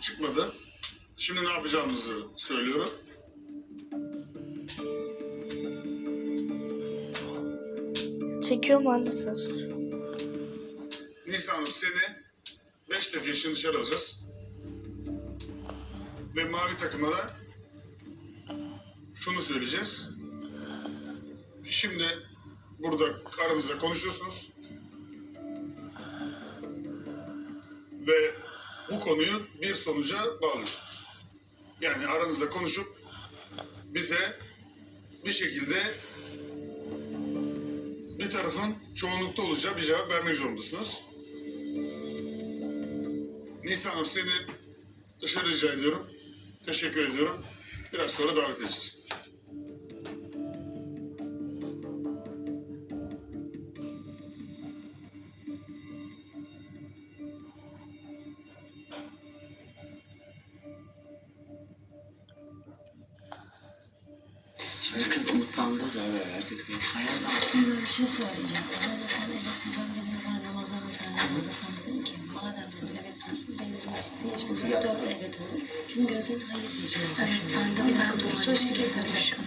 çocuk çıkmadı. Şimdi ne yapacağımızı söylüyorum. Çekiyorum anne söz. Nisanur, seni 5 dakika için dışarı alacağız. Ve mavi takıma da şunu söyleyeceğiz. Şimdi burada aranızda konuşuyorsunuz. Ve bu konuyu bir sonuca bağlıyorsunuz. Yani aranızda konuşup bize bir şekilde bir tarafın çoğunlukta olacağı bir cevap vermek zorundasınız. Nisanur, seni dışarı rica ediyorum. Teşekkür ediyorum. Biraz sonra davet edeceğiz. Şimdi kız umutlandı. Herkes gelsin. Hayal Şimdi bir şey söyleyeceğim. Ömer sen evet diyeceğim dediğin var Ramazan'da sen burada sen dedin ki madem dedin evet diyorsun ben dedim niye işte sen dört evet olur. Çünkü Gözde'nin hayır diyeceğini düşünüyorum. Ben de bir dakika dur. Çocuk kez bir dakika.